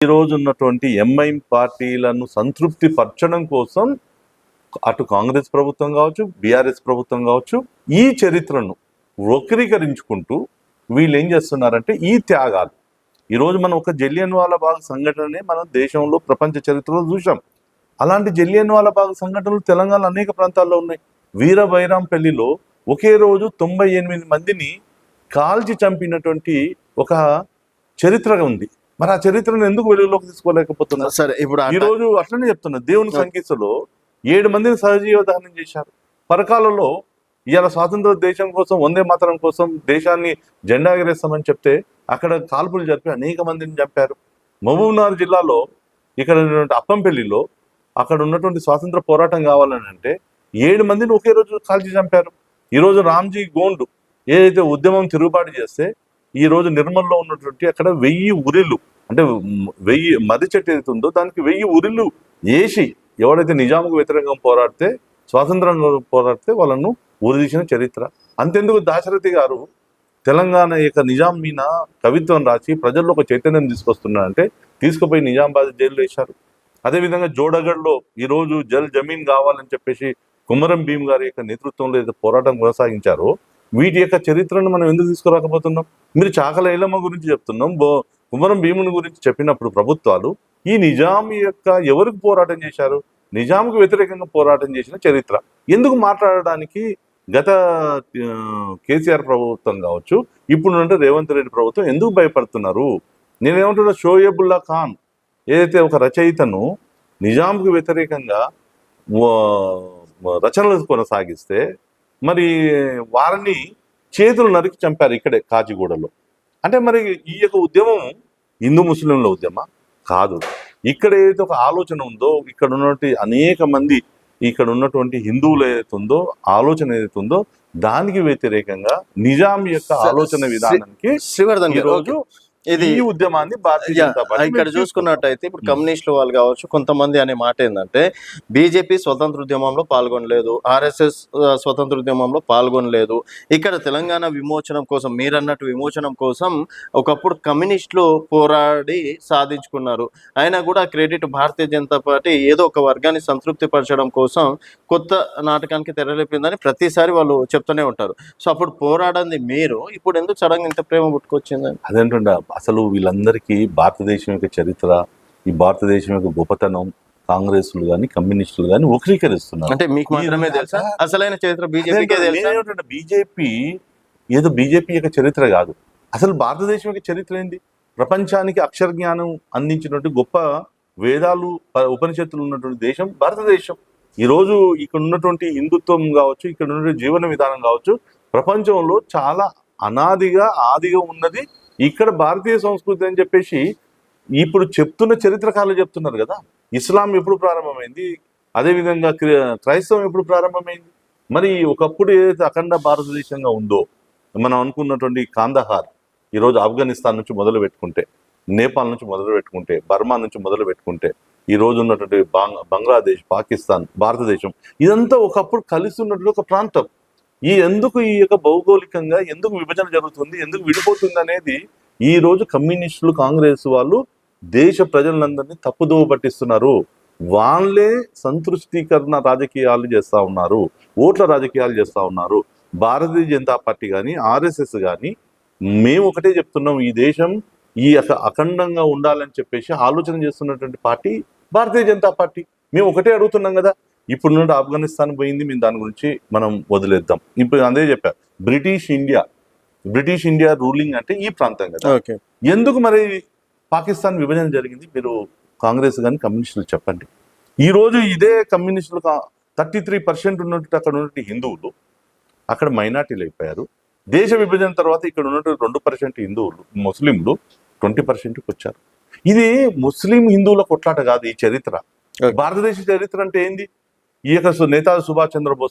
ఈ రోజు ఉన్నటువంటి ఎంఐఎం పార్టీలను సంతృప్తి పరచడం కోసం అటు కాంగ్రెస్ ప్రభుత్వం కావచ్చు, బీఆర్ఎస్ ప్రభుత్వం కావచ్చు, ఈ చరిత్రను వక్రీకరించుకుంటూ వీళ్ళు ఏం చేస్తున్నారంటే ఈ త్యాగాలు. ఈరోజు మనం ఒక జలియన్వాలాబాగ్ సంఘటననే మనం దేశంలో ప్రపంచ చరిత్రలో చూసాం. అలాంటి జలియన్వాలాబాగ్ సంఘటనలు తెలంగాణ అనేక ప్రాంతాల్లో ఉన్నాయి. వీరబైరాంపల్లిలో ఒకే రోజు 98 మందిని కాల్చి చంపినటువంటి ఒక చరిత్ర ఉంది. మరి ఆ చరిత్రను ఎందుకు వెలుగులోకి తీసుకోలేకపోతున్నారు? సరే, ఇప్పుడు ఈ రోజు అట్లనే చెప్తున్నా, దేవుని సంఖ్యలో 7 మందిని సహజీవ దహనం చేశారు. పరకాలలో ఇవాళ స్వాతంత్ర దేశం కోసం, వందే మాతరం కోసం దేశాన్ని జెండా ఎగరేస్తామని చెప్తే అక్కడ కాల్పులు జరిపి అనేక మందిని చంపారు. మహబూబ్నగర్ జిల్లాలో ఇక్కడ ఉన్నటువంటి అప్పంపల్లిలో అక్కడ ఉన్నటువంటి స్వాతంత్ర పోరాటం కావాలని అంటే 7 మందిని ఒకే రోజు కాల్చి చంపారు. ఈరోజు రామ్జీ గోండ్ ఏదైతే ఉద్యమం తిరుగుబాటు చేస్తే ఈ రోజు నిర్మల్లో ఉన్నటువంటి అక్కడ 1000 ఉరిలు, అంటే 1000 మర్రి చెట్టు ఏదైతే ఉందో దానికి 1000 ఉరిలు వేసి ఎవడైతే నిజాముకు వ్యతిరేకంగా పోరాడితే, స్వాతంత్రంగా పోరాడితే వాళ్ళను ఉరిదీసిన చరిత్ర. అంతెందుకు దాశరథి గారు తెలంగాణ యొక్క నిజాం మీద కవిత్వం రాసి ప్రజల్లో ఒక చైతన్యం తీసుకొస్తున్నారంటే తీసుకుపోయి నిజామాబాద్ జైల్లో వేశారు. అదేవిధంగా జోడగఢ్లో ఈరోజు జల్ జమీన్ కావాలని చెప్పేసి కుమరం భీమ్ గారి యొక్క నేతృత్వంలో ఏదైతే పోరాటం కొనసాగించారో వీటి యొక్క చరిత్రను మనం ఎందుకు తీసుకురాకపోతున్నాం? మీరు చాకల ఐలమ్మ గురించి చెప్తున్నాం, కుమరం భీముని గురించి చెప్పినప్పుడు ప్రభుత్వాలు ఈ నిజాం యొక్క ఎవరికి పోరాటం చేశారు? నిజాంకు వ్యతిరేకంగా పోరాటం చేసిన చరిత్ర ఎందుకు మాట్లాడడానికి గత కేసీఆర్ ప్రభుత్వం కావచ్చు, ఇప్పుడు రేవంత్ రెడ్డి ప్రభుత్వం ఎందుకు భయపడుతున్నారు? నేనేమంటున్నా, షోయబుల్లా ఖాన్ ఏదైతే ఒక రచయితను నిజాంకు వ్యతిరేకంగా రచనలు కొనసాగిస్తే మరి వారిని చేతులు నరికి చంపారు ఇక్కడే కాచిగూడలో. అంటే మరి ఈ యొక్క ఉద్యమం హిందూ ముస్లింల ఉద్యమం కాదు. ఇక్కడ ఏదైతే ఒక ఆలోచన ఉందో, ఇక్కడ ఉన్నటువంటి అనేక మంది ఇక్కడ ఉన్నటువంటి హిందువులు ఏదైతే ఉందో ఆలోచన ఏదైతే ఉందో దానికి వ్యతిరేకంగా నిజాం యొక్క ఆలోచన విధానానికి శ్రీవర్ధన్ ఈరోజు ఇది ఈ ఉద్యమాన్ని భారతీయ జనతా పార్టీ ఇక్కడ చూసుకున్నట్టయితే ఇప్పుడు కమ్యూనిస్టుల వాళ్ళు కావచ్చు, కొంతమంది అనే మాట ఏంటంటే బీజేపీ స్వతంత్ర ఉద్యమంలో పాల్గొనలేదు, ఆర్ఎస్ఎస్ స్వతంత్ర ఉద్యమంలో పాల్గొనలేదు. ఇక్కడ తెలంగాణ విమోచనం కోసం, మీరన్నట్టు విమోచనం కోసం ఒకప్పుడు కమ్యూనిస్టులు పోరాడి సాధించుకున్నారు. అయినా కూడా క్రెడిట్ భారతీయ జనతా పార్టీ ఏదో ఒక వర్గాన్ని సంతృప్తి పరచడం కోసం కొత్త నాటకానికి తెరలేపిందని ప్రతిసారి వాళ్ళు చెప్తూనే ఉంటారు. సో అప్పుడు పోరాడింది మీరు, ఇప్పుడు ఎందుకు సడన్గా ఇంత ప్రేమ పుట్టుకొచ్చిందని? అదేంటంటే అసలు వీళ్ళందరికీ భారతదేశం యొక్క చరిత్ర, ఈ భారతదేశం యొక్క గొప్పతనం కాంగ్రెస్లు కానీ కమ్యూనిస్టులు కానీ వక్రీకరిస్తున్నారు. అంటే మీకు మాత్రమే తెలుసా అసలైన చరిత్ర? బీజేపీ ఏదో బీజేపీ యొక్క చరిత్ర కాదు, అసలు భారతదేశం యొక్క చరిత్ర ఏంది? ప్రపంచానికి అక్షర జ్ఞానం అందించినట్టు గొప్ప వేదాలు ఉపనిషత్తులు ఉన్నటువంటి దేశం భారతదేశం. ఈరోజు ఇక్కడ ఉన్నటువంటి హిందుత్వం కావచ్చు, ఇక్కడ ఉన్నటువంటి జీవన విధానం కావచ్చు, ప్రపంచంలో చాలా ఆదిగా ఉన్నది ఇక్కడ భారతీయ సంస్కృతి అని చెప్పేసి ఇప్పుడు చెప్తున్న చరిత్రకారులు చెప్తున్నారు కదా. ఇస్లాం ఎప్పుడు ప్రారంభమైంది, అదేవిధంగా క్రైస్తవం ఎప్పుడు ప్రారంభమైంది? మరి ఒకప్పుడు ఏదైతే అఖండ భారతదేశంగా ఉందో మనం అనుకున్నటువంటి కాందహార్ ఈరోజు ఆఫ్ఘనిస్తాన్ నుంచి మొదలు పెట్టుకుంటే, నేపాల్ నుంచి మొదలు పెట్టుకుంటే, బర్మా నుంచి మొదలు పెట్టుకుంటే, ఈ రోజు ఉన్నటువంటి బంగ్లాదేశ్, పాకిస్తాన్, భారతదేశం ఇదంతా ఒకప్పుడు కలిసి ఉన్నటువంటి ఒక ప్రాంతం. ఎందుకు ఈ యొక్క భౌగోళికంగా ఎందుకు విభజన జరుగుతుంది, ఎందుకు విడిపోతుంది అనేది ఈ రోజు కమ్యూనిస్టులు కాంగ్రెస్ వాళ్ళు దేశ ప్రజలందరినీ తప్పుదోవ పట్టిస్తున్నారు. వాళ్ళే సంతృష్టీకరణ రాజకీయాలు చేస్తూ ఉన్నారు, ఓట్ల రాజకీయాలు చేస్తూ ఉన్నారు. భారతీయ జనతా పార్టీ కానీ ఆర్ఎస్ఎస్ కానీ మేము ఒకటే చెప్తున్నాం, ఈ దేశం ఈ అఖండంగా ఉండాలని చెప్పేసి ఆలోచన చేస్తున్నటువంటి పార్టీ భారతీయ జనతా పార్టీ. మేము ఒకటే అడుగుతున్నాం కదా, ఇప్పుడు నుండి ఆఫ్ఘనిస్తాన్ పోయింది, మేము దాని గురించి మనం వదిలేద్దాం. ఇప్పుడు అదే చెప్పారు, బ్రిటిష్ ఇండియా రూలింగ్ అంటే ఈ ప్రాంతం కదా. ఎందుకు మరి పాకిస్తాన్ విభజన జరిగింది? మీరు కాంగ్రెస్ కానీ కమ్యూనిస్టులు చెప్పండి. ఈరోజు ఇదే కమ్యూనిస్టులు 33% ఉన్నట్టు అక్కడ ఉన్నటువంటి హిందువులు అక్కడ మైనార్టీలు అయిపోయారు. దేశ విభజన తర్వాత ఇక్కడ ఉన్నటువంటి 2% హిందువులు, ముస్లింలు 20%కి వచ్చారు. ఇది ముస్లిం హిందువుల కొట్లాట కాదు ఈ చరిత్ర. భారతదేశ చరిత్ర అంటే ఏంది? ఈ యొక్క నేతాజీ సుభాష్ చంద్రబోస్